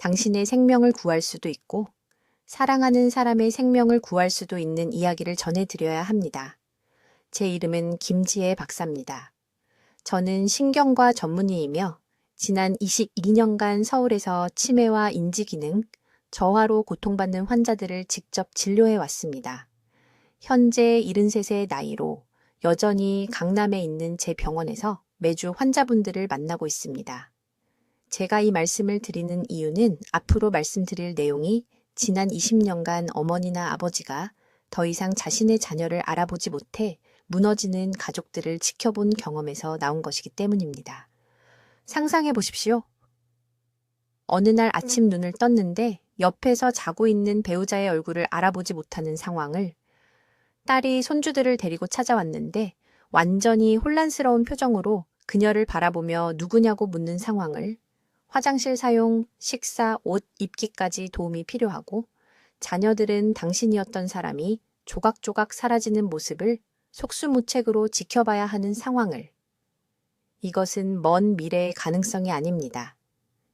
당신의 생명을 구할 수도 있고 사랑하는 사람의 생명을 구할 수도 있는 이야기를 전해드려야 합니다. 제 이름은 김지혜 박사입니다. 저는 신경과 전문의이며 지난 22년간 서울에서 치매와 인지기능, 저하로 고통받는 환자들을 직접 진료해 왔습니다. 현재 73세 나이로 여전히 강남에 있는 제 병원에서 매주 환자분들을 만나고 있습니다. 제가 이 말씀을 드리는 이유는 앞으로 말씀드릴 내용이 지난 20년간 어머니나 아버지가 더 이상 자신의 자녀를 알아보지 못해 무너지는 가족들을 지켜본 경험에서 나온 것이기 때문입니다. 상상해 보십시오. 어느 날 아침 눈을 떴는데 옆에서 자고 있는 배우자의 얼굴을 알아보지 못하는 상황을 딸이 손주들을 데리고 찾아왔는데 완전히 혼란스러운 표정으로 그녀를 바라보며 누구냐고 묻는 상황을 화장실 사용, 식사, 옷 입기까지 도움이 필요하고 자녀들은 당신이었던 사람이 조각조각 사라지는 모습을 속수무책으로 지켜봐야 하는 상황을 이것은 먼 미래의 가능성이 아닙니다.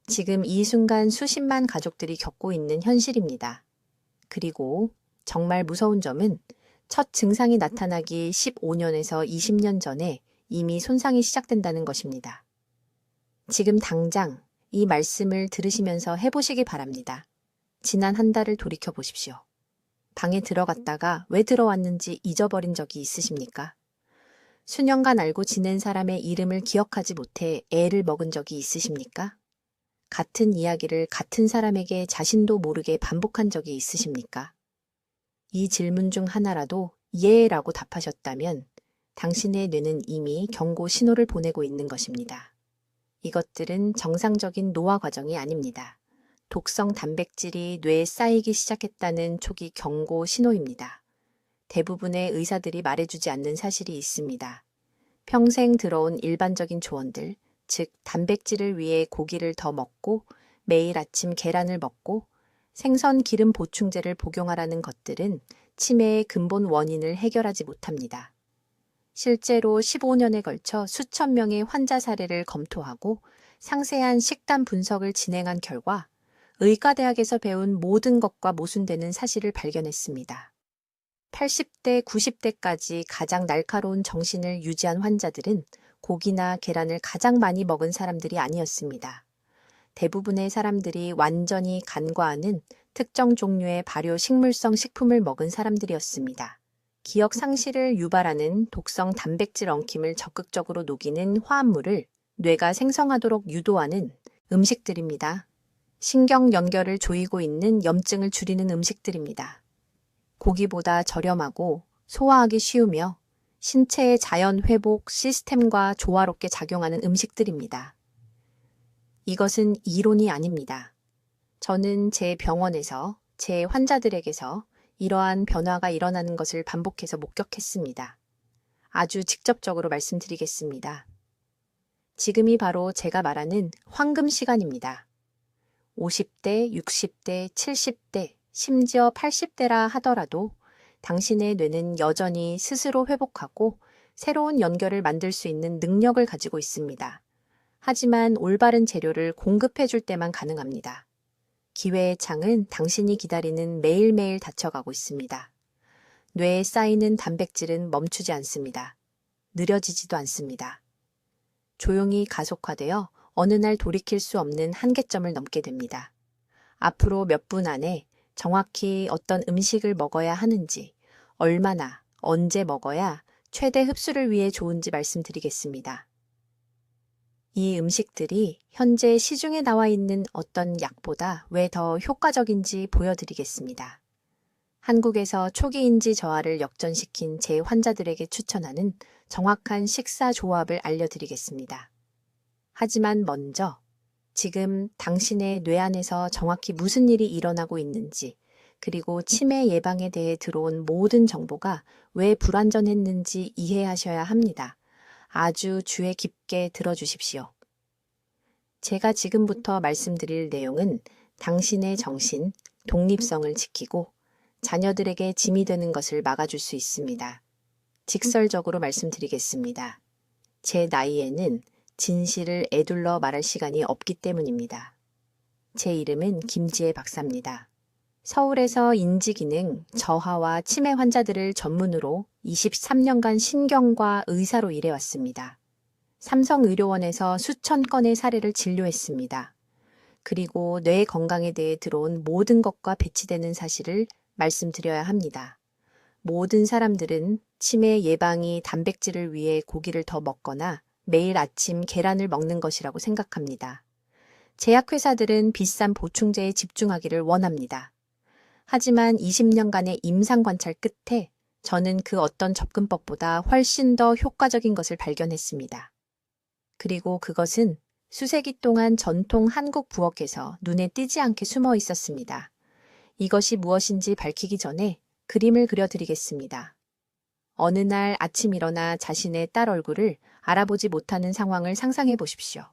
지금 이 순간 수십만 가족들이 겪고 있는 현실입니다. 그리고 정말 무서운 점은 첫 증상이 나타나기 15년에서 20년 전에 이미 손상이 시작된다는 것입니다. 지금 당장 이 말씀을 들으시면서 해보시기 바랍니다. 지난 한 달을 돌이켜 보십시오. 방에 들어갔다가 왜 들어왔는지 잊어버린 적이 있으십니까? 수년간 알고 지낸 사람의 이름을 기억하지 못해 애를 먹은 적이 있으십니까? 같은 이야기를 같은 사람에게 자신도 모르게 반복한 적이 있으십니까? 이 질문 중 하나라도 예라고 답하셨다면 당신의 뇌는 이미 경고 신호를 보내고 있는 것입니다. 이것들은 정상적인 노화 과정이 아닙니다. 독성 단백질이 뇌에 쌓이기 시작했다는 초기 경고 신호입니다. 대부분의 의사들이 말해주지 않는 사실이 있습니다. 평생 들어온 일반적인 조언들, 즉 단백질을 위해 고기를 더 먹고 매일 아침 계란을 먹고 생선 기름 보충제를 복용하라는 것들은 치매의 근본 원인을 해결하지 못합니다. 실제로 15년에 걸쳐 수천 명의 환자 사례를 검토하고 상세한 식단 분석을 진행한 결과 의과대학에서 배운 모든 것과 모순되는 사실을 발견했습니다. 80대, 90대까지 가장 날카로운 정신을 유지한 환자들은 고기나 계란을 가장 많이 먹은 사람들이 아니었습니다. 대부분의 사람들이 완전히 간과하는 특정 종류의 발효 식물성 식품을 먹은 사람들이었습니다. 기억 상실을 유발하는 독성 단백질 엉킴을 적극적으로 녹이는 화합물을 뇌가 생성하도록 유도하는 음식들입니다. 신경 연결을 조이고 있는 염증을 줄이는 음식들입니다. 고기보다 저렴하고 소화하기 쉬우며 신체의 자연 회복 시스템과 조화롭게 작용하는 음식들입니다. 이것은 이론이 아닙니다. 저는 제 병원에서 제 환자들에게서 이러한 변화가 일어나는 것을 반복해서 목격했습니다. 아주 직접적으로 말씀드리겠습니다. 지금이 바로 제가 말하는 황금 시간입니다. 50대, 60대, 70대, 심지어 80대라 하더라도 당신의 뇌는 여전히 스스로 회복하고 새로운 연결을 만들 수 있는 능력을 가지고 있습니다. 하지만 올바른 재료를 공급해 줄 때만 가능합니다. 기회의 창은 당신이 기다리는 매일매일 닫혀가고 있습니다. 뇌에 쌓이는 단백질은 멈추지 않습니다. 느려지지도 않습니다. 조용히 가속화되어 어느 날 돌이킬 수 없는 한계점을 넘게 됩니다. 앞으로 몇 분 안에 정확히 어떤 음식을 먹어야 하는지, 얼마나, 언제 먹어야 최대 흡수를 위해 좋은지 말씀드리겠습니다. 이 음식들이 현재 시중에 나와 있는 어떤 약보다 왜 더 효과적인지 보여드리겠습니다. 한국에서 초기 인지 저하를 역전시킨 제 환자들에게 추천하는 정확한 식사 조합을 알려드리겠습니다. 하지만 먼저 지금 당신의 뇌 안에서 정확히 무슨 일이 일어나고 있는지, 그리고 치매 예방에 대해 들어온 모든 정보가 왜 불완전했는지 이해하셔야 합니다. 아주 주의 깊게 들어주십시오. 제가 지금부터 말씀드릴 내용은 당신의 정신, 독립성을 지키고 자녀들에게 짐이 되는 것을 막아줄 수 있습니다. 직설적으로 말씀드리겠습니다. 제 나이에는 진실을 에둘러 말할 시간이 없기 때문입니다. 제 이름은 김지혜 박사입니다. 서울에서 인지기능, 저하와 치매 환자들을 전문으로 23년간 신경과 의사로 일해왔습니다. 삼성의료원에서 수천 건의 사례를 진료했습니다. 그리고 뇌 건강에 대해 들어온 모든 것과 배치되는 사실을 말씀드려야 합니다. 모든 사람들은 치매 예방이 단백질을 위해 고기를 더 먹거나 매일 아침 계란을 먹는 것이라고 생각합니다. 제약회사들은 비싼 보충제에 집중하기를 원합니다. 하지만 20년간의 임상 관찰 끝에 저는 그 어떤 접근법보다 훨씬 더 효과적인 것을 발견했습니다. 그리고 그것은 수세기 동안 전통 한국 부엌에서 눈에 띄지 않게 숨어 있었습니다. 이것이 무엇인지 밝히기 전에 그림을 그려드리겠습니다. 어느 날 아침 일어나 자신의 딸 얼굴을 알아보지 못하는 상황을 상상해 보십시오.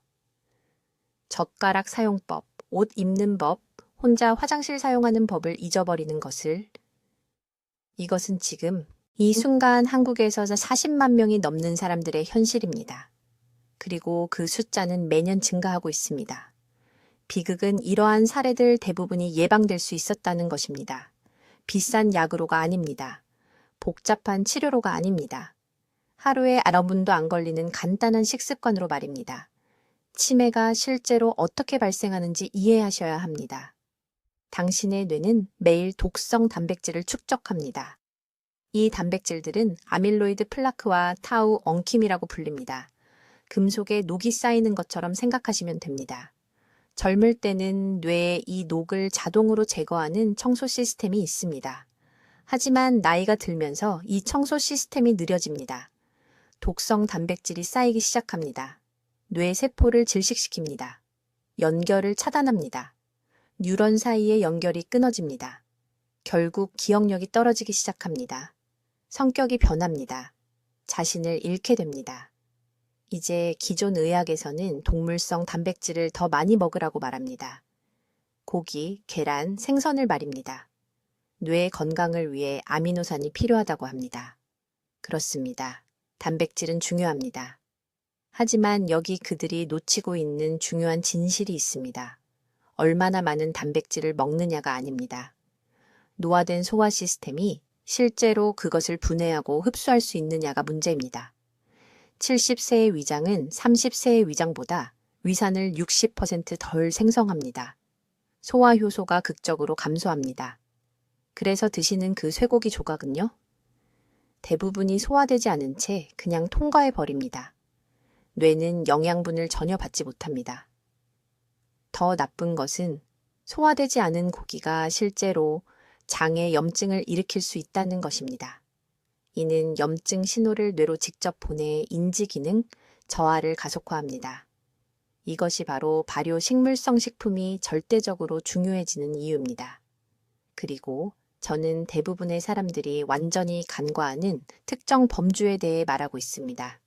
젓가락 사용법, 옷 입는 법, 혼자 화장실 사용하는 법을 잊어버리는 것을. 이것은 지금 이 순간 한국에서 40만 명이 넘는 사람들의 현실입니다. 그리고 그 숫자는 매년 증가하고 있습니다. 비극은 이러한 사례들 대부분이 예방될 수 있었다는 것입니다. 비싼 약으로가 아닙니다. 복잡한 치료로가 아닙니다. 하루에 9분도 안 걸리는 간단한 식습관으로 말입니다. 치매가 실제로 어떻게 발생하는지 이해하셔야 합니다. 당신의 뇌는 매일 독성 단백질을 축적합니다. 이 단백질들은 아밀로이드 플라크와 타우 엉킴이라고 불립니다. 금속에 녹이 쌓이는 것처럼 생각하시면 됩니다. 젊을 때는 뇌에 이 녹을 자동으로 제거하는 청소 시스템이 있습니다. 하지만 나이가 들면서 이 청소 시스템이 느려집니다. 독성 단백질이 쌓이기 시작합니다. 뇌 세포를 질식시킵니다. 연결을 차단합니다. 뉴런 사이의 연결이 끊어집니다. 결국 기억력이 떨어지기 시작합니다. 성격이 변합니다. 자신을 잃게 됩니다. 이제 기존 의학에서는 동물성 단백질을 더 많이 먹으라고 말합니다. 고기, 계란, 생선을 말입니다. 뇌 건강을 위해 아미노산이 필요하다고 합니다. 그렇습니다. 단백질은 중요합니다. 하지만 여기 그들이 놓치고 있는 중요한 진실이 있습니다. 얼마나 많은 단백질을 먹느냐가 아닙니다. 노화된 소화 시스템이 실제로 그것을 분해하고 흡수할 수 있느냐가 문제입니다. 70세의 위장은 30세의 위장보다 위산을 60% 덜 생성합니다. 소화 효소가 극적으로 감소합니다. 그래서 드시는 그 쇠고기 조각은요? 대부분이 소화되지 않은 채 그냥 통과해 버립니다. 뇌는 영양분을 전혀 받지 못합니다. 더 나쁜 것은 소화되지 않은 고기가 실제로 장에 염증을 일으킬 수 있다는 것입니다. 이는 염증 신호를 뇌로 직접 보내 인지기능, 저하를 가속화합니다. 이것이 바로 발효 식물성 식품이 절대적으로 중요해지는 이유입니다. 그리고 저는 대부분의 사람들이 완전히 간과하는 특정 범주에 대해 말하고 있습니다.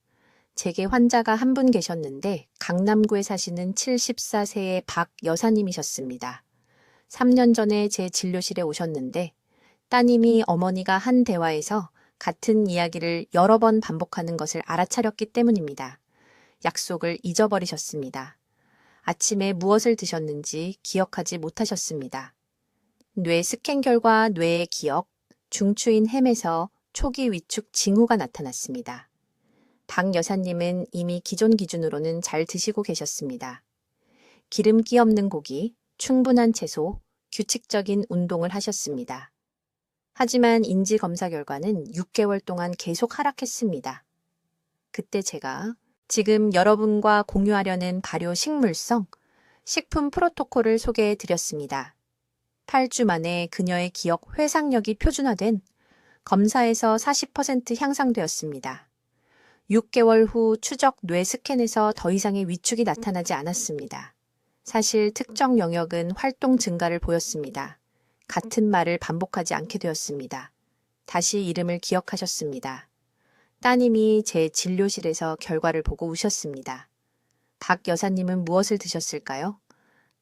제게 환자가 한 분 계셨는데 강남구에 사시는 74세의 박 여사님이셨습니다. 3년 전에 제 진료실에 오셨는데 따님이 어머니가 한 대화에서 같은 이야기를 여러 번 반복하는 것을 알아차렸기 때문입니다. 약속을 잊어버리셨습니다. 아침에 무엇을 드셨는지 기억하지 못하셨습니다. 뇌 스캔 결과 뇌의 기억, 중추인 햄에서 초기 위축 징후가 나타났습니다. 박 여사님은 이미 기존 기준으로는 잘 드시고 계셨습니다. 기름기 없는 고기, 충분한 채소, 규칙적인 운동을 하셨습니다. 하지만 인지 검사 결과는 6개월 동안 계속 하락했습니다. 그때 제가 지금 여러분과 공유하려는 발효 식물성 식품 프로토콜을 소개해 드렸습니다. 8주 만에 그녀의 기억 회상력이 표준화된 검사에서 40% 향상되었습니다. 6개월 후 추적 뇌 스캔에서 더 이상의 위축이 나타나지 않았습니다. 사실 특정 영역은 활동 증가를 보였습니다. 같은 말을 반복하지 않게 되었습니다. 다시 이름을 기억하셨습니다. 따님이 제 진료실에서 결과를 보고 우셨습니다. 박 여사님은 무엇을 드셨을까요?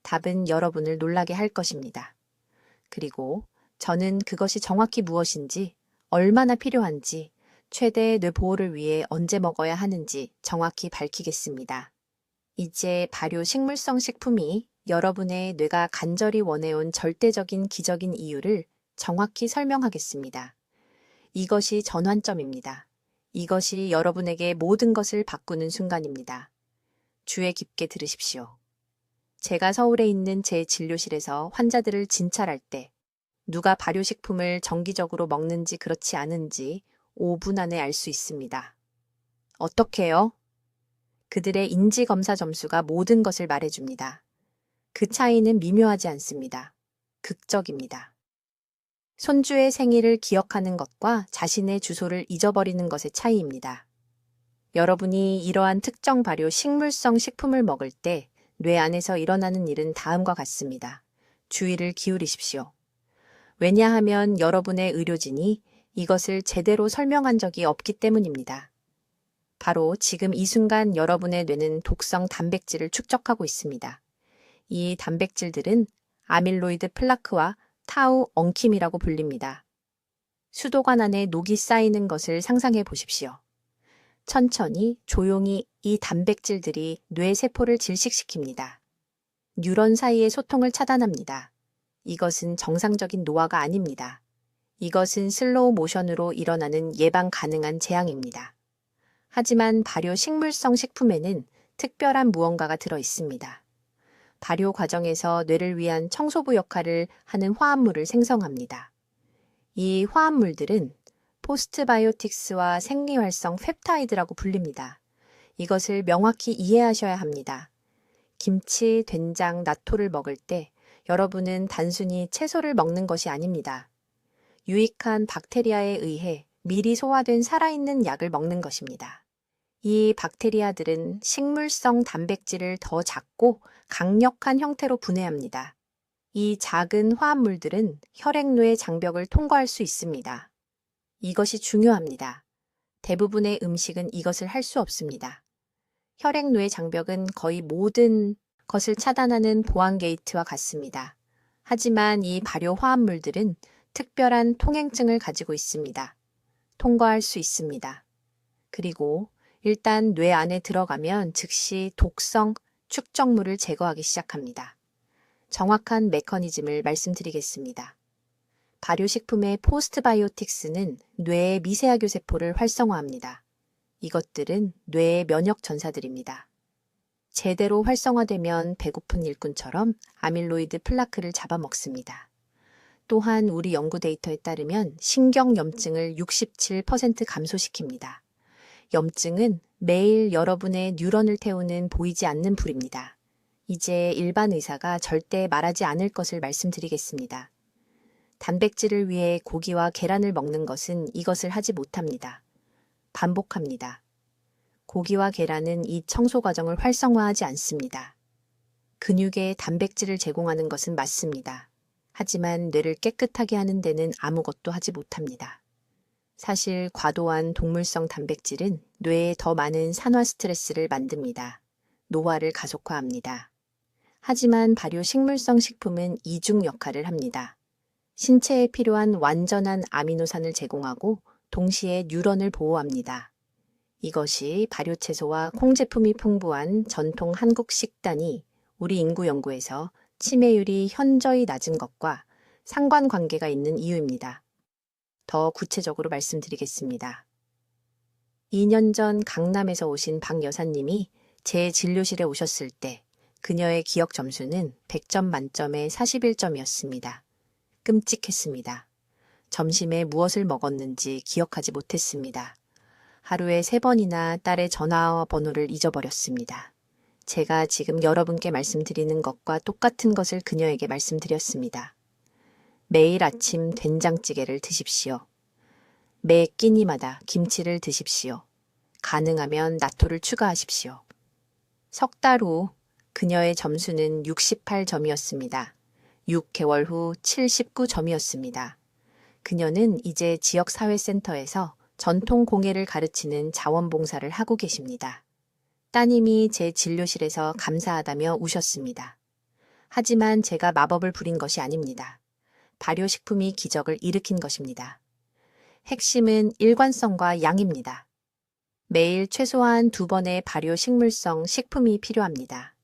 답은 여러분을 놀라게 할 것입니다. 그리고 저는 그것이 정확히 무엇인지, 얼마나 필요한지, 최대 뇌 보호를 위해 언제 먹어야 하는지 정확히 밝히겠습니다. 이제 발효 식물성 식품이 여러분의 뇌가 간절히 원해온 절대적인 기적인 이유를 정확히 설명하겠습니다. 이것이 전환점입니다. 이것이 여러분에게 모든 것을 바꾸는 순간입니다. 주의 깊게 들으십시오. 제가 서울에 있는 제 진료실에서 환자들을 진찰할 때 누가 발효식품을 정기적으로 먹는지 그렇지 않은지 5분 안에 알 수 있습니다. 어떻게요? 그들의 인지검사 점수가 모든 것을 말해줍니다. 그 차이는 미묘하지 않습니다. 극적입니다. 손주의 생일을 기억하는 것과 자신의 주소를 잊어버리는 것의 차이입니다. 여러분이 이러한 특정 발효 식물성 식품을 먹을 때 뇌 안에서 일어나는 일은 다음과 같습니다. 주의를 기울이십시오. 왜냐하면 여러분의 의료진이 이것을 제대로 설명한 적이 없기 때문입니다. 바로 지금 이 순간 여러분의 뇌는 독성 단백질을 축적하고 있습니다. 이 단백질들은 아밀로이드 플라크와 타우 엉킴이라고 불립니다. 수도관 안에 녹이 쌓이는 것을 상상해 보십시오. 천천히 조용히 이 단백질들이 뇌 세포를 질식시킵니다. 뉴런 사이의 소통을 차단합니다. 이것은 정상적인 노화가 아닙니다. 이것은 슬로우 모션으로 일어나는 예방 가능한 재앙입니다. 하지만 발효 식물성 식품에는 특별한 무언가가 들어 있습니다. 발효 과정에서 뇌를 위한 청소부 역할을 하는 화합물을 생성합니다. 이 화합물들은 포스트바이오틱스와 생리활성 펩타이드라고 불립니다. 이것을 명확히 이해하셔야 합니다. 김치, 된장, 나토를 먹을 때 여러분은 단순히 채소를 먹는 것이 아닙니다. 유익한 박테리아에 의해 미리 소화된 살아있는 약을 먹는 것입니다. 이 박테리아들은 식물성 단백질을 더 작고 강력한 형태로 분해합니다. 이 작은 화합물들은 혈액뇌의 장벽을 통과할 수 있습니다. 이것이 중요합니다. 대부분의 음식은 이것을 할 수 없습니다. 혈액뇌의 장벽은 거의 모든 것을 차단하는 보안 게이트와 같습니다. 하지만 이 발효 화합물들은 특별한 통행증을 가지고 있습니다. 통과할 수 있습니다. 그리고 일단 뇌 안에 들어가면 즉시 독성 축적물을 제거하기 시작합니다. 정확한 메커니즘을 말씀드리겠습니다. 발효식품의 포스트바이오틱스는 뇌의 미세하교 세포를 활성화합니다. 이것들은 뇌의 면역 전사들입니다. 제대로 활성화되면 배고픈 일꾼처럼 아밀로이드 플라크를 잡아먹습니다. 또한 우리 연구 데이터에 따르면 신경염증을 67% 감소시킵니다. 염증은 매일 여러분의 뉴런을 태우는 보이지 않는 불입니다. 이제 일반 의사가 절대 말하지 않을 것을 말씀드리겠습니다. 단백질을 위해 고기와 계란을 먹는 것은 이것을 하지 못합니다. 반복합니다. 고기와 계란은 이 청소 과정을 활성화하지 않습니다. 근육에 단백질을 제공하는 것은 맞습니다. 하지만 뇌를 깨끗하게 하는 데는 아무것도 하지 못합니다. 사실 과도한 동물성 단백질은 뇌에 더 많은 산화 스트레스를 만듭니다. 노화를 가속화합니다. 하지만 발효 식물성 식품은 이중 역할을 합니다. 신체에 필요한 완전한 아미노산을 제공하고 동시에 뉴런을 보호합니다. 이것이 발효채소와 콩 제품이 풍부한 전통 한국 식단이 우리 인구 연구에서 치매율이 현저히 낮은 것과 상관관계가 있는 이유입니다. 더 구체적으로 말씀드리겠습니다. 2년 전 강남에서 오신 박 여사님이 제 진료실에 오셨을 때 그녀의 기억 점수는 100점 만점에 41점이었습니다. 끔찍했습니다. 점심에 무엇을 먹었는지 기억하지 못했습니다. 하루에 3번이나 딸의 전화번호를 잊어버렸습니다. 제가 지금 여러분께 말씀드리는 것과 똑같은 것을 그녀에게 말씀드렸습니다. 매일 아침 된장찌개를 드십시오. 매 끼니마다 김치를 드십시오. 가능하면 나토를 추가하십시오. 석 달 후 그녀의 점수는 68점이었습니다. 6개월 후 79점이었습니다. 그녀는 이제 지역사회센터에서 전통 공예를 가르치는 자원봉사를 하고 계십니다. 따님이 제 진료실에서 감사하다며 우셨습니다. 하지만 제가 마법을 부린 것이 아닙니다. 발효식품이 기적을 일으킨 것입니다. 핵심은 일관성과 양입니다. 매일 최소한 2번의 발효식물성 식품이 필요합니다.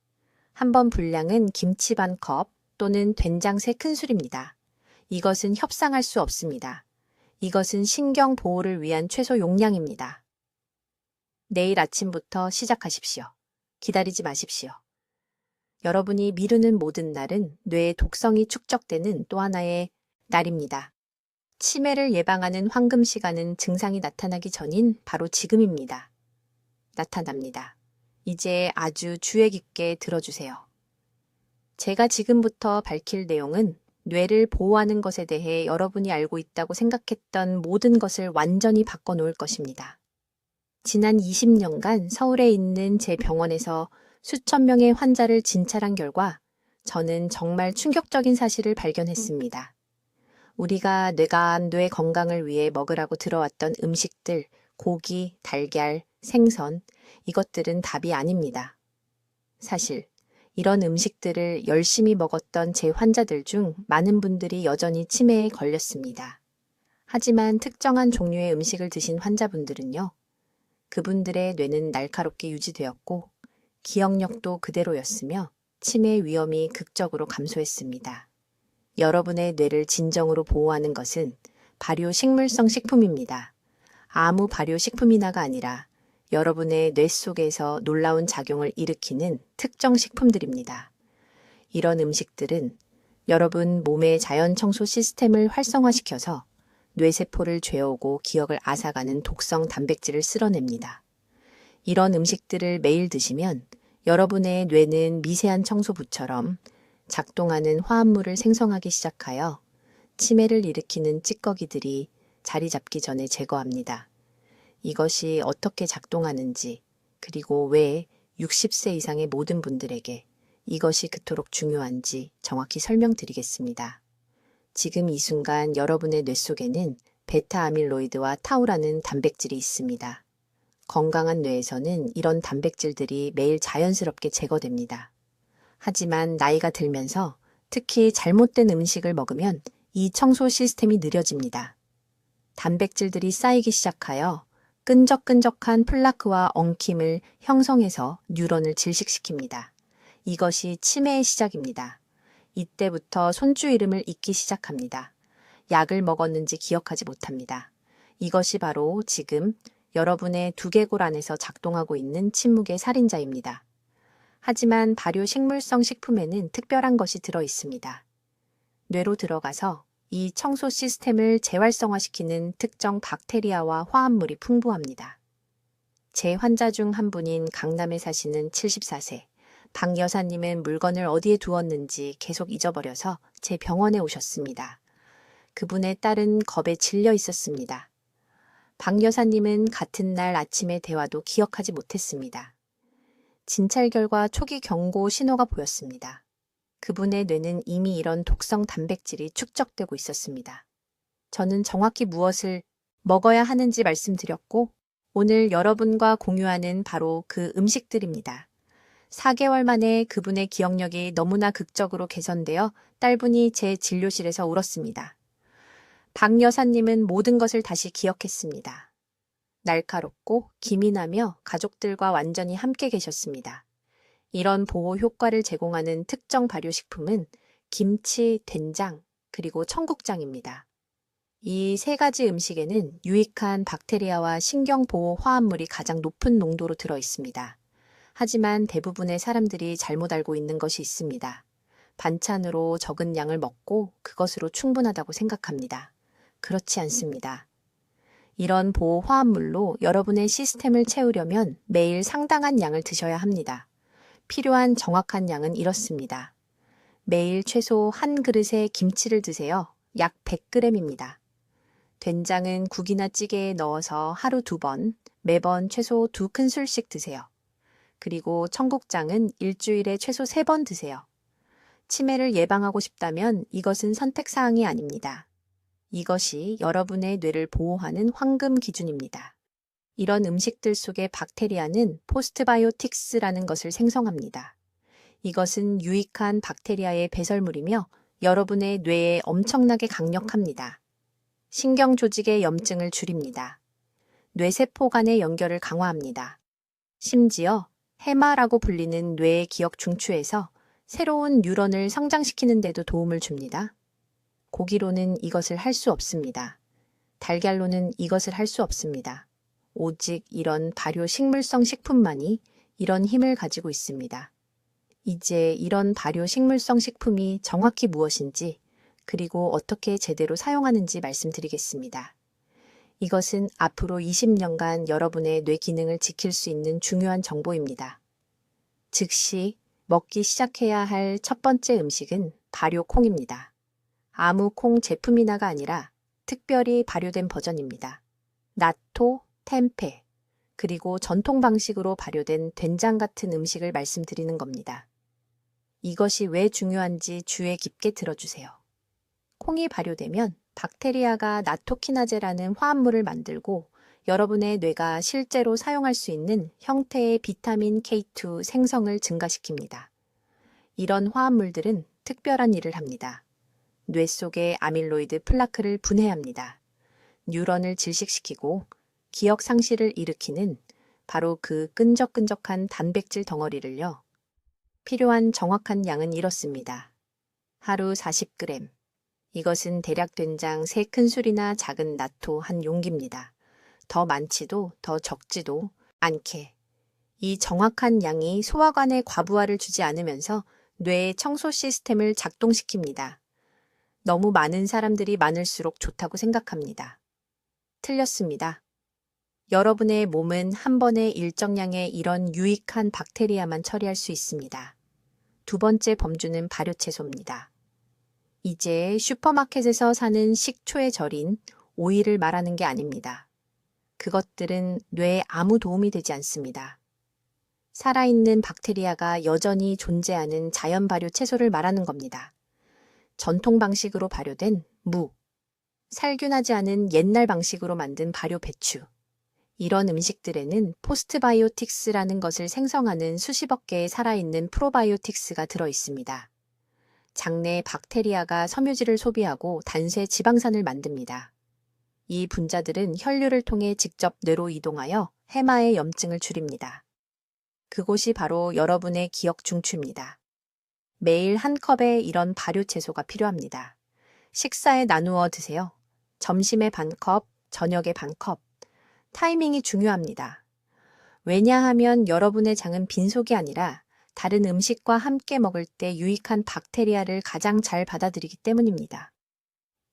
한 번 분량은 김치 반 컵 또는 된장 3큰술입니다. 이것은 협상할 수 없습니다. 이것은 신경 보호를 위한 최소 용량입니다. 내일 아침부터 시작하십시오. 기다리지 마십시오. 여러분이 미루는 모든 날은 뇌의 독성이 축적되는 또 하나의 날입니다. 치매를 예방하는 황금 시간은 증상이 나타나기 전인 바로 지금입니다. 나타납니다. 이제 아주 주의 깊게 들어주세요. 제가 지금부터 밝힐 내용은 뇌를 보호하는 것에 대해 여러분이 알고 있다고 생각했던 모든 것을 완전히 바꿔놓을 것입니다. 지난 20년간 서울에 있는 제 병원에서 수천 명의 환자를 진찰한 결과 저는 정말 충격적인 사실을 발견했습니다. 우리가 뇌 건강을 위해 먹으라고 들어왔던 음식들, 고기, 달걀, 생선, 이것들은 답이 아닙니다. 사실 이런 음식들을 열심히 먹었던 제 환자들 중 많은 분들이 여전히 치매에 걸렸습니다. 하지만 특정한 종류의 음식을 드신 환자분들은요, 그분들의 뇌는 날카롭게 유지되었고 기억력도 그대로였으며 치매 위험이 극적으로 감소했습니다. 여러분의 뇌를 진정으로 보호하는 것은 발효 식물성 식품입니다. 아무 발효 식품이나가 아니라 여러분의 뇌 속에서 놀라운 작용을 일으키는 특정 식품들입니다. 이런 음식들은 여러분 몸의 자연 청소 시스템을 활성화시켜서 뇌세포를 죄오고 기억을 앗아가는 독성 단백질을 쓸어냅니다. 이런 음식들을 매일 드시면 여러분의 뇌는 미세한 청소부처럼 작동하는 화합물을 생성하기 시작하여 치매를 일으키는 찌꺼기들이 자리 잡기 전에 제거합니다. 이것이 어떻게 작동하는지, 그리고 왜 60세 이상의 모든 분들에게 이것이 그토록 중요한지 정확히 설명드리겠습니다. 지금 이 순간 여러분의 뇌 속에는 베타아밀로이드와 타우라는 단백질이 있습니다. 건강한 뇌에서는 이런 단백질들이 매일 자연스럽게 제거됩니다. 하지만 나이가 들면서 특히 잘못된 음식을 먹으면 이 청소 시스템이 느려집니다. 단백질들이 쌓이기 시작하여 끈적끈적한 플라크와 엉킴을 형성해서 뉴런을 질식시킵니다. 이것이 치매의 시작입니다. 이때부터 손주 이름을 잊기 시작합니다. 약을 먹었는지 기억하지 못합니다. 이것이 바로 지금 여러분의 두개골 안에서 작동하고 있는 침묵의 살인자입니다. 하지만 발효 식물성 식품에는 특별한 것이 들어 있습니다. 뇌로 들어가서 이 청소 시스템을 재활성화시키는 특정 박테리아와 화합물이 풍부합니다. 제 환자 중 한 분인 강남에 사시는 74세 박 여사님은 물건을 어디에 두었는지 계속 잊어버려서 제 병원에 오셨습니다. 그분의 딸은 겁에 질려 있었습니다. 박 여사님은 같은 날 아침의 대화도 기억하지 못했습니다. 진찰 결과 초기 경고 신호가 보였습니다. 그분의 뇌는 이미 이런 독성 단백질이 축적되고 있었습니다. 저는 정확히 무엇을 먹어야 하는지 말씀드렸고 오늘 여러분과 공유하는 바로 그 음식들입니다. 4개월 만에 그분의 기억력이 너무나 극적으로 개선되어 딸분이 제 진료실에서 울었습니다. 박 여사님은 모든 것을 다시 기억했습니다. 날카롭고 기민하며 가족들과 완전히 함께 계셨습니다. 이런 보호 효과를 제공하는 특정 발효식품은 김치, 된장, 그리고 청국장입니다. 이 3가지 음식에는 유익한 박테리아와 신경보호 화합물이 가장 높은 농도로 들어 있습니다. 하지만 대부분의 사람들이 잘못 알고 있는 것이 있습니다. 반찬으로 적은 양을 먹고 그것으로 충분하다고 생각합니다. 그렇지 않습니다. 이런 보호 화합물로 여러분의 시스템을 채우려면 매일 상당한 양을 드셔야 합니다. 필요한 정확한 양은 이렇습니다. 매일 최소 한 그릇에 김치를 드세요. 약 100g입니다. 된장은 국이나 찌개에 넣어서 하루 2번, 매번 최소 2큰술씩 드세요. 그리고 청국장은 일주일에 최소 3번 드세요. 치매를 예방하고 싶다면 이것은 선택사항이 아닙니다. 이것이 여러분의 뇌를 보호하는 황금 기준입니다. 이런 음식들 속의 박테리아는 포스트바이오틱스라는 것을 생성합니다. 이것은 유익한 박테리아의 배설물이며 여러분의 뇌에 엄청나게 강력합니다. 신경 조직의 염증을 줄입니다. 뇌세포 간의 연결을 강화합니다. 심지어 해마라고 불리는 뇌의 기억 중추에서 새로운 뉴런을 성장시키는 데도 도움을 줍니다. 고기로는 이것을 할 수 없습니다. 달걀로는 이것을 할 수 없습니다. 오직 이런 발효 식물성 식품만이 이런 힘을 가지고 있습니다. 이제 이런 발효 식물성 식품이 정확히 무엇인지, 그리고 어떻게 제대로 사용하는지 말씀드리겠습니다. 이것은 앞으로 20년간 여러분의 뇌 기능을 지킬 수 있는 중요한 정보입니다. 즉시 먹기 시작해야 할 첫 번째 음식은 발효콩입니다. 아무 콩 제품이나가 아니라 특별히 발효된 버전입니다. 나토, 템페, 그리고 전통 방식으로 발효된 된장 같은 음식을 말씀드리는 겁니다. 이것이 왜 중요한지 주의 깊게 들어주세요. 콩이 발효되면 박테리아가 나토키나제라는 화합물을 만들고 여러분의 뇌가 실제로 사용할 수 있는 형태의 비타민 K2 생성을 증가시킵니다. 이런 화합물들은 특별한 일을 합니다. 뇌 속의 아밀로이드 플라크를 분해합니다. 뉴런을 질식시키고 기억 상실을 일으키는 바로 그 끈적끈적한 단백질 덩어리를요. 필요한 정확한 양은 이렇습니다. 하루 40g. 이것은 대략 된장 3큰술이나 작은 나토 한 용기입니다. 더 많지도 더 적지도 않게. 이 정확한 양이 소화관에 과부하를 주지 않으면서 뇌의 청소 시스템을 작동시킵니다. 너무 많은 사람들이 많을수록 좋다고 생각합니다. 틀렸습니다. 여러분의 몸은 한 번에 일정량의 이런 유익한 박테리아만 처리할 수 있습니다. 두 번째 범주는 발효채소입니다. 이제 슈퍼마켓에서 사는 식초에 절인 오일을 말하는 게 아닙니다. 그것들은 뇌에 아무 도움이 되지 않습니다. 살아있는 박테리아가 여전히 존재하는 자연 발효 채소를 말하는 겁니다. 전통 방식으로 발효된 무, 살균하지 않은 옛날 방식으로 만든 발효 배추. 이런 음식들에는 포스트바이오틱스라는 것을 생성하는 수십억 개의 살아있는 프로바이오틱스가 들어 있습니다. 장내 박테리아가 섬유질을 소비하고 단쇄 지방산을 만듭니다. 이 분자들은 혈류를 통해 직접 뇌로 이동하여 해마의 염증을 줄입니다. 그곳이 바로 여러분의 기억 중추입니다. 매일 한 컵의 이런 발효 채소가 필요합니다. 식사에 나누어 드세요. 점심에 반 컵, 저녁에 반 컵. 타이밍이 중요합니다. 왜냐하면 여러분의 장은 빈속이 아니라 다른 음식과 함께 먹을 때 유익한 박테리아를 가장 잘 받아들이기 때문입니다.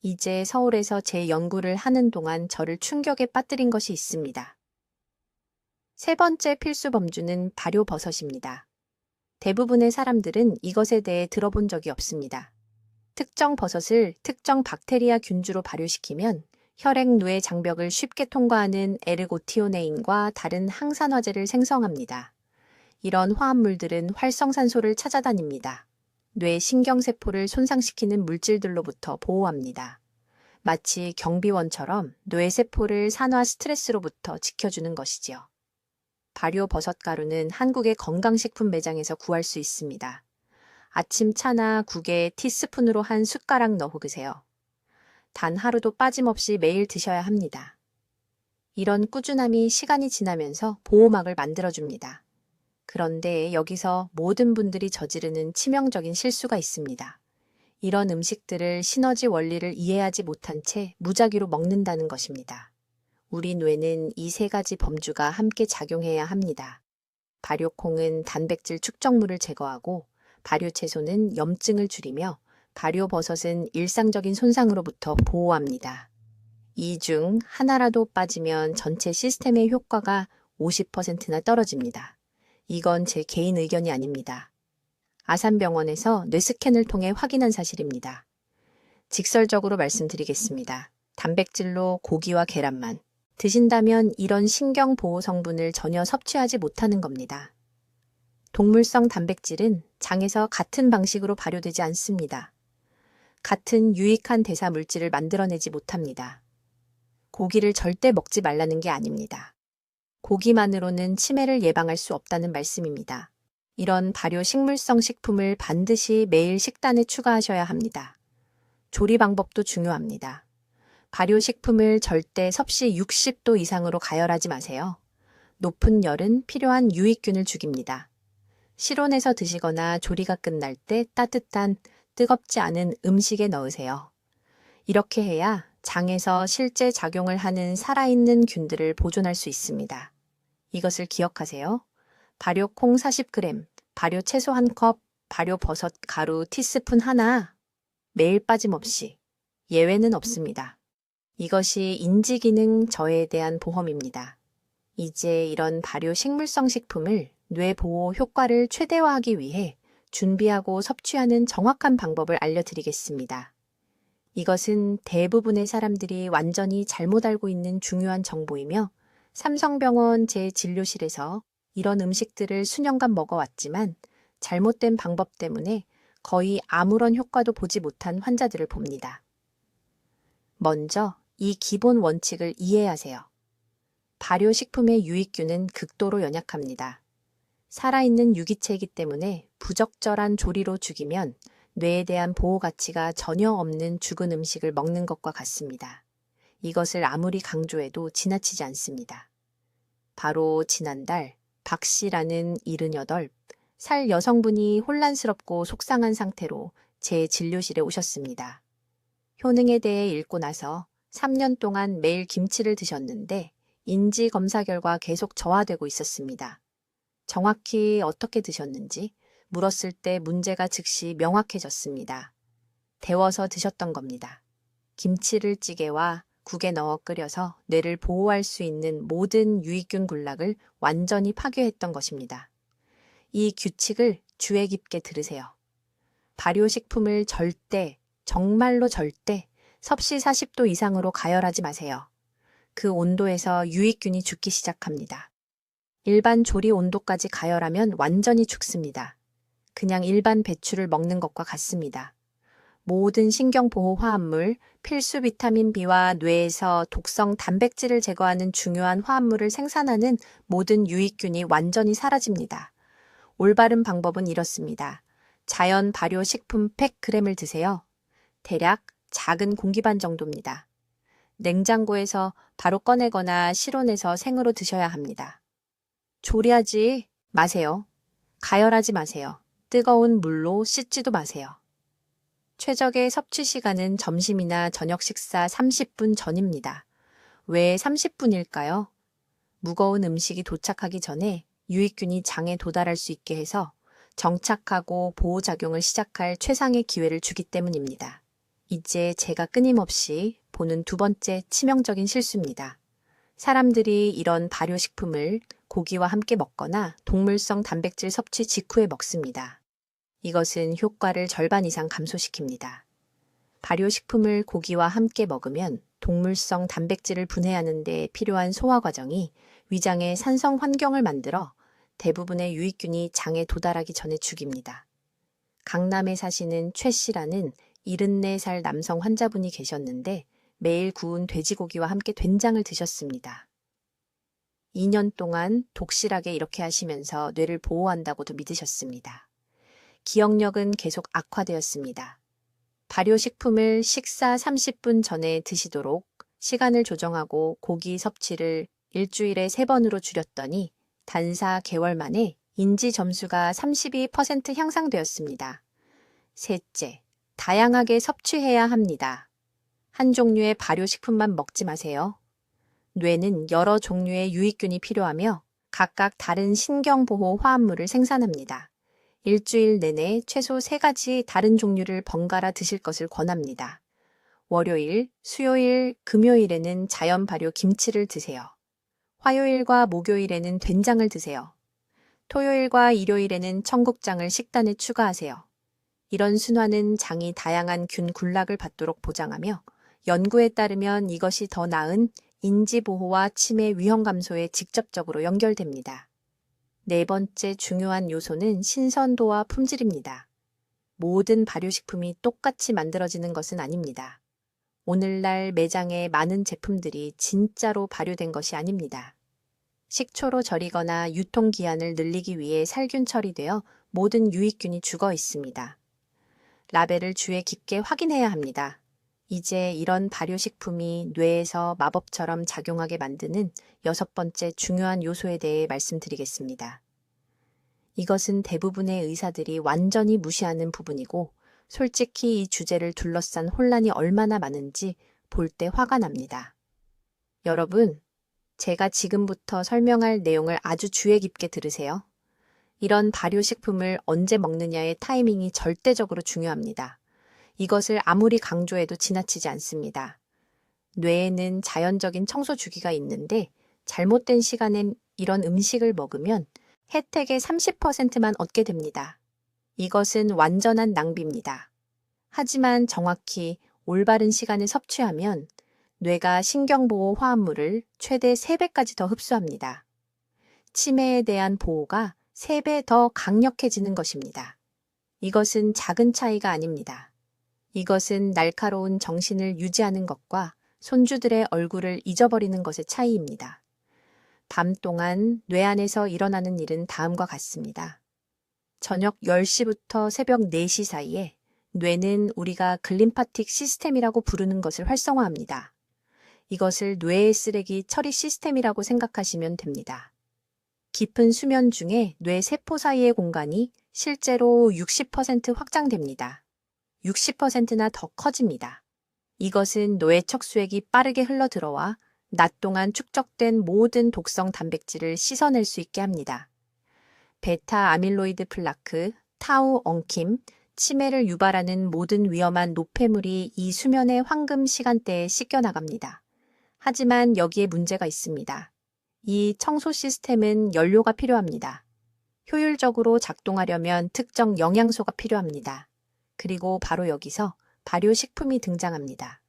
이제 서울에서 제 연구를 하는 동안 저를 충격에 빠뜨린 것이 있습니다. 세 번째 필수 범주는 발효버섯입니다. 대부분의 사람들은 이것에 대해 들어본 적이 없습니다. 특정 버섯을 특정 박테리아 균주로 발효시키면 혈액 뇌 장벽을 쉽게 통과하는 에르고티오네인과 다른 항산화제를 생성합니다. 이런 화합물들은 활성산소를 찾아다닙니다. 뇌 신경세포를 손상시키는 물질들로부터 보호합니다. 마치 경비원처럼 뇌세포를 산화 스트레스로부터 지켜주는 것이지요. 발효 버섯 가루는 한국의 건강식품 매장에서 구할 수 있습니다. 아침 차나 국에 티스푼으로 한 숟가락 넣어 먹으세요. 단 하루도 빠짐없이 매일 드셔야 합니다. 이런 꾸준함이 시간이 지나면서 보호막을 만들어줍니다. 그런데 여기서 모든 분들이 저지르는 치명적인 실수가 있습니다. 이런 음식들을 시너지 원리를 이해하지 못한 채 무작위로 먹는다는 것입니다. 우리 뇌는 이 세 가지 범주가 함께 작용해야 합니다. 발효콩은 단백질 축적물을 제거하고 발효채소는 염증을 줄이며 발효버섯은 일상적인 손상으로부터 보호합니다. 이 중 하나라도 빠지면 전체 시스템의 효과가 50%나 떨어집니다. 이건 제 개인 의견이 아닙니다. 아산병원에서 뇌스캔을 통해 확인한 사실입니다. 직설적으로 말씀드리겠습니다. 단백질로 고기와 계란만 드신다면 이런 신경보호 성분을 전혀 섭취하지 못하는 겁니다. 동물성 단백질은 장에서 같은 방식으로 발효되지 않습니다. 같은 유익한 대사 물질을 만들어내지 못합니다. 고기를 절대 먹지 말라는 게 아닙니다. 고기만으로는 치매를 예방할 수 없다는 말씀입니다. 이런 발효 식물성 식품을 반드시 매일 식단에 추가하셔야 합니다. 조리 방법도 중요합니다. 발효식품을 절대 섭씨 60도 이상으로 가열하지 마세요. 높은 열은 필요한 유익균을 죽입니다. 실온에서 드시거나 조리가 끝날 때 따뜻한 뜨겁지 않은 음식에 넣으세요. 이렇게 해야 장에서 실제 작용을 하는 살아있는 균들을 보존할 수 있습니다. 이것을 기억하세요. 발효콩 40g, 발효채소 1컵, 발효버섯 가루 티스푼 하나, 매일 빠짐없이. 예외는 없습니다. 이것이 인지기능 저해에 대한 보험입니다. 이제 이런 발효 식물성 식품을 뇌 보호 효과를 최대화하기 위해 준비하고 섭취하는 정확한 방법을 알려드리겠습니다. 이것은 대부분의 사람들이 완전히 잘못 알고 있는 중요한 정보이며 삼성병원 제 진료실에서 이런 음식들을 수년간 먹어왔지만 잘못된 방법 때문에 거의 아무런 효과도 보지 못한 환자들을 봅니다. 먼저 이 기본 원칙을 이해하세요. 발효식품의 유익균은 극도로 연약합니다. 살아있는 유기체이기 때문에 부적절한 조리로 죽이면 뇌에 대한 보호 가치가 전혀 없는 죽은 음식을 먹는 것과 같습니다. 이것을 아무리 강조해도 지나치지 않습니다. 바로 지난달 박 씨라는 78살 여성분이 혼란스럽고 속상한 상태로 제 진료실에 오셨습니다. 효능에 대해 읽고 나서 3년 동안 매일 김치를 드셨는데 인지 검사 결과 계속 저하되고 있었습니다. 정확히 어떻게 드셨는지 물었을 때 문제가 즉시 명확해졌습니다. 데워서 드셨던 겁니다. 김치를 찌개와 국에 넣어 끓여서 뇌를 보호할 수 있는 모든 유익균 군락을 완전히 파괴했던 것입니다. 이 규칙을 주의 깊게 들으세요. 발효식품을 절대, 정말로 절대 섭씨 40도 이상으로 가열하지 마세요. 그 온도에서 유익균이 죽기 시작합니다. 일반 조리 온도까지 가열하면 완전히 죽습니다. 그냥 일반 배추를 먹는 것과 같습니다. 모든 신경보호 화합물, 필수 비타민 B와 뇌에서 독성 단백질을 제거하는 중요한 화합물을 생산하는 모든 유익균이 완전히 사라집니다. 올바른 방법은 이렇습니다. 자연 발효 식품 100g을 드세요. 대략 작은 공기반 정도입니다. 냉장고에서 바로 꺼내거나 실온에서 생으로 드셔야 합니다. 조리하지 마세요. 가열하지 마세요. 뜨거운 물로 씻지도 마세요. 최적의 섭취 시간은 점심이나 저녁 식사 30분 전입니다. 왜 30분일까요? 무거운 음식이 도착하기 전에 유익균이 장에 도달할 수 있게 해서 정착하고 보호작용을 시작할 최상의 기회를 주기 때문입니다. 이제 제가 끊임없이 보는 두 번째 치명적인 실수입니다. 사람들이 이런 발효식품을 고기와 함께 먹거나 동물성 단백질 섭취 직후에 먹습니다. 이것은 효과를 절반 이상 감소시킵니다. 발효식품을 고기와 함께 먹으면 동물성 단백질을 분해하는 데 필요한 소화 과정이 위장의 산성 환경을 만들어 대부분의 유익균이 장에 도달하기 전에 죽입니다. 강남에 사시는 최 씨라는 74살 남성 환자분이 계셨는데 매일 구운 돼지고기와 함께 된장을 드셨습니다. 2년 동안 독실하게 이렇게 하시면서 뇌를 보호한다고도 믿으셨습니다. 기억력은 계속 악화되었습니다. 발효식품을 식사 30분 전에 드시도록 시간을 조정하고 고기 섭취를 일주일에 3번으로 줄였더니 단 4개월 만에 인지 점수가 32% 향상되었습니다. 셋째, 다양하게 섭취해야 합니다. 한 종류의 발효식품만 먹지 마세요. 뇌는 여러 종류의 유익균이 필요하며 각각 다른 신경보호 화합물을 생산합니다. 일주일 내내 최소 3가지 다른 종류를 번갈아 드실 것을 권합니다. 월요일, 수요일, 금요일에는 자연 발효 김치를 드세요. 화요일과 목요일에는 된장을 드세요. 토요일과 일요일에는 청국장을 식단에 추가하세요. 이런 순환은 장이 다양한 균 군락을 받도록 보장하며 연구에 따르면 이것이 더 나은 인지 보호와 치매 위험 감소에 직접적으로 연결됩니다. 네 번째 중요한 요소는 신선도와 품질입니다. 모든 발효식품이 똑같이 만들어지는 것은 아닙니다. 오늘날 매장에 많은 제품들이 진짜로 발효된 것이 아닙니다. 식초로 절이거나 유통기한을 늘리기 위해 살균 처리되어 모든 유익균이 죽어 있습니다. 라벨을 주의 깊게 확인해야 합니다. 이제 이런 발효식품이 뇌에서 마법처럼 작용하게 만드는 6번째 중요한 요소에 대해 말씀드리겠습니다. 이것은 대부분의 의사들이 완전히 무시하는 부분이고, 솔직히 이 주제를 둘러싼 혼란이 얼마나 많은지 볼 때 화가 납니다. 여러분, 제가 지금부터 설명할 내용을 아주 주의 깊게 들으세요. 이런 발효식품을 언제 먹느냐의 타이밍이 절대적으로 중요합니다. 이것을 아무리 강조해도 지나치지 않습니다. 뇌에는 자연적인 청소 주기가 있는데 잘못된 시간엔 이런 음식을 먹으면 혜택의 30%만 얻게 됩니다. 이것은 완전한 낭비입니다. 하지만 정확히 올바른 시간에 섭취하면 뇌가 신경보호 화합물을 최대 3배까지 더 흡수합니다. 치매에 대한 보호가 3배 더 강력해지는 것입니다. 이것은 작은 차이가 아닙니다. 이것은 날카로운 정신을 유지하는 것과 손주들의 얼굴을 잊어버리는 것의 차이입니다. 밤 동안 뇌 안에서 일어나는 일은 다음과 같습니다. 저녁 10시부터 새벽 4시 사이에 뇌는 우리가 글림파틱 시스템이라고 부르는 것을 활성화합니다. 이것을 뇌의 쓰레기 처리 시스템이라고 생각하시면 됩니다. 깊은 수면 중에 뇌 세포 사이의 공간이 실제로 60% 확장됩니다. 60%나 더 커집니다. 이것은 뇌 척수액이 빠르게 흘러들어와 낮 동안 축적된 모든 독성 단백질을 씻어낼 수 있게 합니다. 베타 아밀로이드 플라크, 타우 엉킴, 치매를 유발하는 모든 위험한 노폐물이 이 수면의 황금 시간대에 씻겨나갑니다. 하지만 여기에 문제가 있습니다. 이 청소 시스템은 연료가 필요합니다. 효율적으로 작동하려면 특정 영양소가 필요합니다. 그리고 바로 여기서 발효식품이 등장합니다.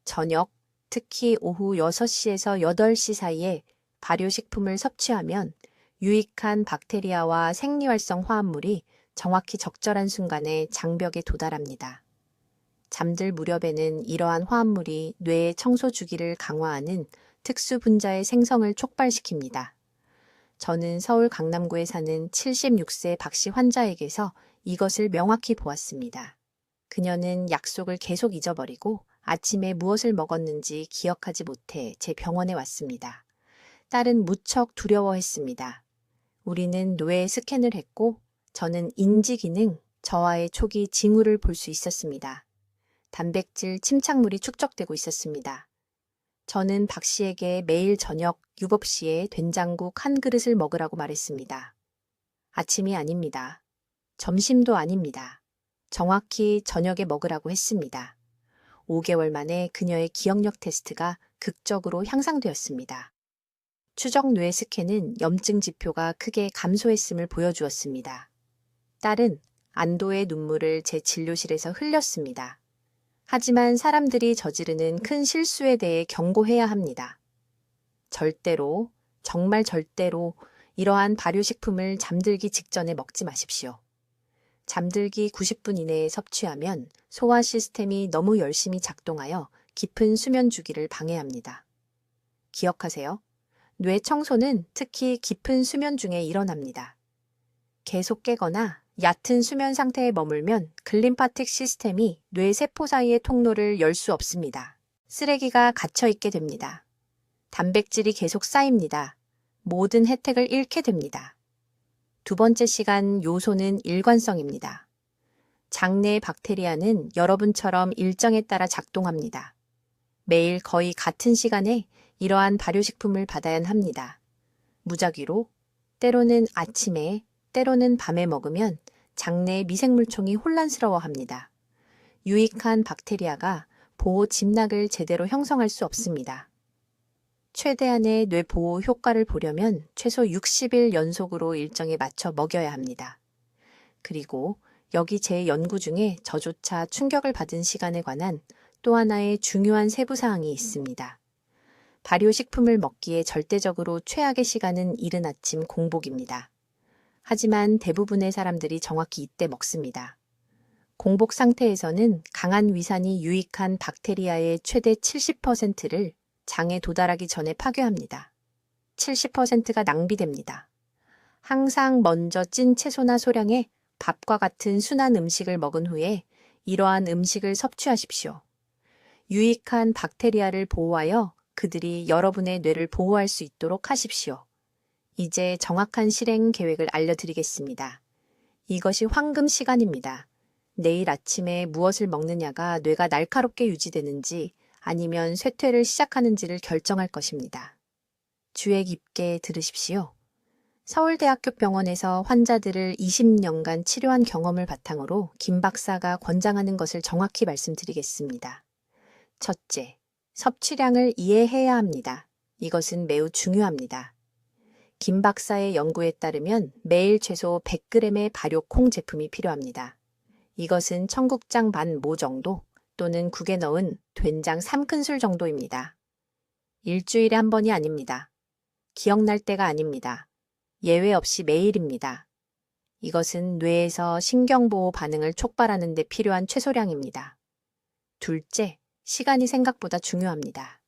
저녁, 특히 오후 6시에서 8시 사이에 발효식품을 섭취하면 유익한 박테리아와 생리활성 화합물이 정확히 적절한 순간에 장벽에 도달합니다. 잠들 무렵에는 이러한 화합물이 뇌의 청소 주기를 강화하는 특수 분자의 생성을 촉발시킵니다. 저는 서울 강남구에 사는 76세 박씨 환자에게서 이것을 명확히 보았습니다. 그녀는 약속을 계속 잊어버리고 아침에 무엇을 먹었는지 기억하지 못해 제 병원에 왔습니다. 딸은 무척 두려워했습니다. 우리는 뇌 스캔을 했고 저는 인지 기능, 저하의 초기 징후를 볼 수 있었습니다. 단백질 침착물이 축적되고 있었습니다. 저는 박 씨에게 매일 저녁 7시에 된장국 한 그릇을 먹으라고 말했습니다. 아침이 아닙니다. 점심도 아닙니다. 정확히 저녁에 먹으라고 했습니다. 5개월 만에 그녀의 기억력 테스트가 극적으로 향상되었습니다. 추적 뇌 스캔은 염증 지표가 크게 감소했음을 보여주었습니다. 딸은 안도의 눈물을 제 진료실에서 흘렸습니다. 하지만 사람들이 저지르는 큰 실수에 대해 경고해야 합니다. 절대로, 정말 절대로 이러한 발효식품을 잠들기 직전에 먹지 마십시오. 잠들기 90분 이내에 섭취하면 소화 시스템이 너무 열심히 작동하여 깊은 수면 주기를 방해합니다. 기억하세요. 뇌 청소는 특히 깊은 수면 중에 일어납니다. 계속 깨거나 얕은 수면 상태에 머물면 글림파틱 시스템이 뇌 세포 사이의 통로를 열 수 없습니다. 쓰레기가 갇혀 있게 됩니다. 단백질이 계속 쌓입니다. 모든 혜택을 잃게 됩니다. 두 번째 시간 요소는 일관성입니다. 장내 박테리아는 여러분처럼 일정에 따라 작동합니다. 매일 거의 같은 시간에 이러한 발효식품을 받아야 합니다. 무작위로, 때로는 아침에, 때로는 밤에 먹으면 장내 미생물총이 혼란스러워합니다. 유익한 박테리아가 보호 집락을 제대로 형성할 수 없습니다. 최대한의 뇌 보호 효과를 보려면 최소 60일 연속으로 일정에 맞춰 먹여야 합니다. 그리고 여기 제 연구 중에 저조차 충격을 받은 시간에 관한 또 하나의 중요한 세부사항이 있습니다. 발효식품을 먹기에 절대적으로 최악의 시간은 이른 아침 공복입니다. 하지만 대부분의 사람들이 정확히 이때 먹습니다. 공복 상태에서는 강한 위산이 유익한 박테리아의 최대 70%를 장에 도달하기 전에 파괴합니다. 70%가 낭비됩니다. 항상 먼저 찐 채소나 소량의 밥과 같은 순한 음식을 먹은 후에 이러한 음식을 섭취하십시오. 유익한 박테리아를 보호하여 그들이 여러분의 뇌를 보호할 수 있도록 하십시오. 이제 정확한 실행 계획을 알려드리겠습니다. 이것이 황금 시간입니다. 내일 아침에 무엇을 먹느냐가 뇌가 날카롭게 유지되는지 아니면 쇠퇴를 시작하는지를 결정할 것입니다. 주의 깊게 들으십시오. 서울대학교 병원에서 환자들을 20년간 치료한 경험을 바탕으로 김 박사가 권장하는 것을 정확히 말씀드리겠습니다. 첫째, 섭취량을 이해해야 합니다. 이것은 매우 중요합니다. 김 박사의 연구에 따르면 매일 최소 100g의 발효 콩 제품이 필요합니다. 이것은 청국장 반 모 정도 또는 국에 넣은 된장 3큰술 정도입니다. 일주일에 한 번이 아닙니다. 기억날 때가 아닙니다. 예외 없이 매일입니다. 이것은 뇌에서 신경보호 반응을 촉발하는 데 필요한 최소량입니다. 둘째, 시간이 생각보다 중요합니다.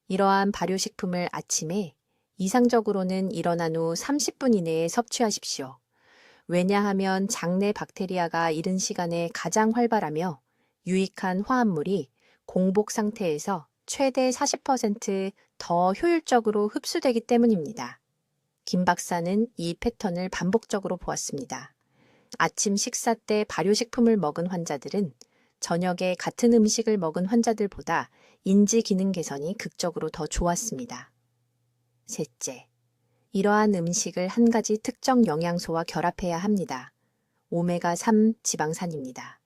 이러한 발효식품을 아침에 이상적으로는 일어난 후 30분 이내에 섭취하십시오. 왜냐하면 장내 박테리아가 이른 시간에 가장 활발하며 유익한 화합물이 공복 상태에서 최대 40% 더 효율적으로 흡수되기 때문입니다. 김 박사는 이 패턴을 반복적으로 보았습니다. 아침 식사 때 발효식품을 먹은 환자들은 저녁에 같은 음식을 먹은 환자들보다 인지 기능 개선이 극적으로 더 좋았습니다. 셋째, 이러한 음식을 한 가지 특정 영양소와 결합해야 합니다. 오메가3 지방산입니다.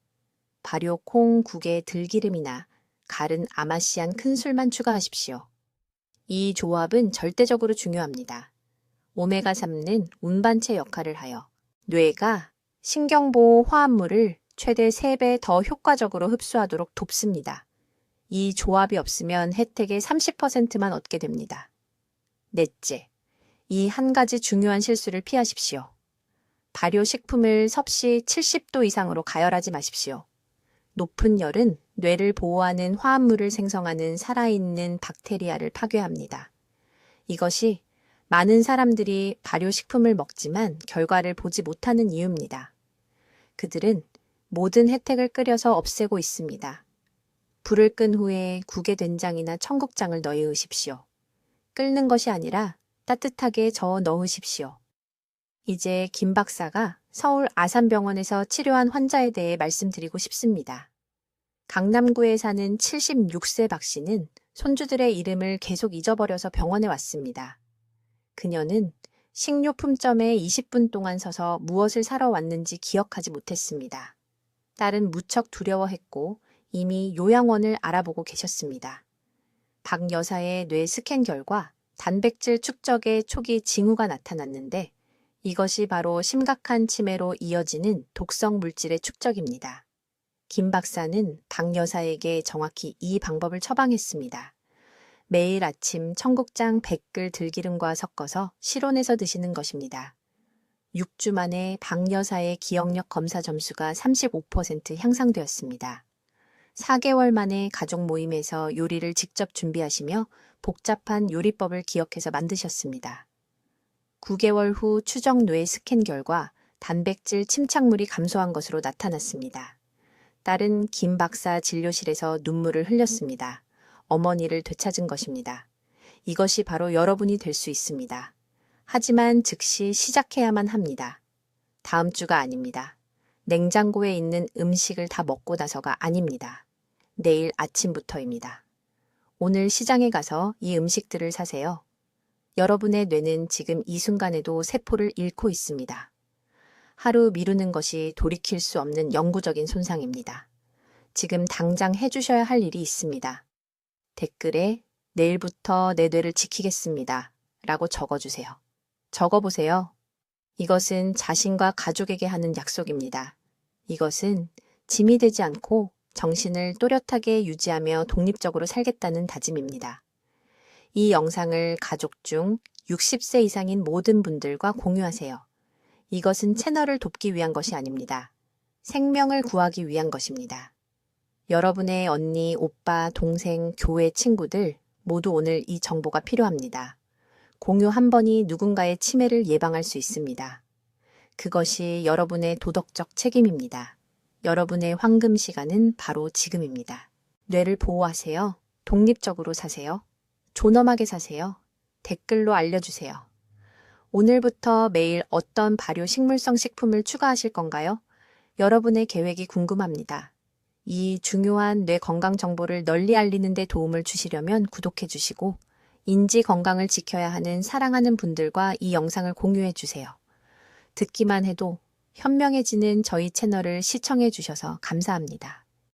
발효 콩, 국에 들기름이나 갈은 아마시안 큰술만 추가하십시오. 이 조합은 절대적으로 중요합니다. 오메가3는 운반체 역할을 하여 뇌가 신경보호 화합물을 최대 3배 더 효과적으로 흡수하도록 돕습니다. 이 조합이 없으면 혜택의 30%만 얻게 됩니다. 넷째, 이 한 가지 중요한 실수를 피하십시오. 발효식품을 섭씨 70도 이상으로 가열하지 마십시오. 높은 열은 뇌를 보호하는 화합물을 생성하는 살아있는 박테리아를 파괴합니다. 이것이 많은 사람들이 발효식품을 먹지만 결과를 보지 못하는 이유입니다. 그들은 모든 혜택을 끓여서 없애고 있습니다. 불을 끈 후에 국에 된장이나 청국장을 넣으십시오. 끓는 것이 아니라 따뜻하게 저어 넣으십시오. 이제 김 박사가 서울 아산병원에서 치료한 환자에 대해 말씀드리고 싶습니다. 강남구에 사는 76세 박 씨는 손주들의 이름을 계속 잊어버려서 병원에 왔습니다. 그녀는 식료품점에 20분 동안 서서 무엇을 사러 왔는지 기억하지 못했습니다. 딸은 무척 두려워했고 이미 요양원을 알아보고 계셨습니다. 박 여사의 뇌 스캔 결과 단백질 축적에 초기 징후가 나타났는데 이것이 바로 심각한 치매로 이어지는 독성 물질의 축적입니다. 김 박사는 박 여사에게 정확히 이 방법을 처방했습니다. 매일 아침 청국장 100글 들기름과 섞어서 실온에서 드시는 것입니다. 6주 만에 박 여사의 기억력 검사 점수가 35% 향상되었습니다. 4개월 만에 가족 모임에서 요리를 직접 준비하시며 복잡한 요리법을 기억해서 만드셨습니다. 9개월 후 추정 뇌 스캔 결과 단백질 침착물이 감소한 것으로 나타났습니다. 딸은 김 박사 진료실에서 눈물을 흘렸습니다. 어머니를 되찾은 것입니다. 이것이 바로 여러분이 될 수 있습니다. 하지만 즉시 시작해야만 합니다. 다음 주가 아닙니다. 냉장고에 있는 음식을 다 먹고 나서가 아닙니다. 내일 아침부터입니다. 오늘 시장에 가서 이 음식들을 사세요. 여러분의 뇌는 지금 이 순간에도 세포를 잃고 있습니다. 하루 미루는 것이 돌이킬 수 없는 영구적인 손상입니다. 지금 당장 해주셔야 할 일이 있습니다. 댓글에 내일부터 내 뇌를 지키겠습니다. 라고 적어주세요. 적어보세요. 이것은 자신과 가족에게 하는 약속입니다. 이것은 짐이 되지 않고 정신을 또렷하게 유지하며 독립적으로 살겠다는 다짐입니다. 이 영상을 가족 중 60세 이상인 모든 분들과 공유하세요. 이것은 채널을 돕기 위한 것이 아닙니다. 생명을 구하기 위한 것입니다. 여러분의 언니, 오빠, 동생, 교회 친구들 모두 오늘 이 정보가 필요합니다. 공유 한 번이 누군가의 치매를 예방할 수 있습니다. 그것이 여러분의 도덕적 책임입니다. 여러분의 황금 시간은 바로 지금입니다. 뇌를 보호하세요. 독립적으로 사세요. 존엄하게 사세요. 댓글로 알려주세요. 오늘부터 매일 어떤 발효 식물성 식품을 추가하실 건가요? 여러분의 계획이 궁금합니다. 이 중요한 뇌 건강 정보를 널리 알리는 데 도움을 주시려면 구독해 주시고 인지 건강을 지켜야 하는 사랑하는 분들과 이 영상을 공유해 주세요. 듣기만 해도 현명해지는 저희 채널을 시청해 주셔서 감사합니다.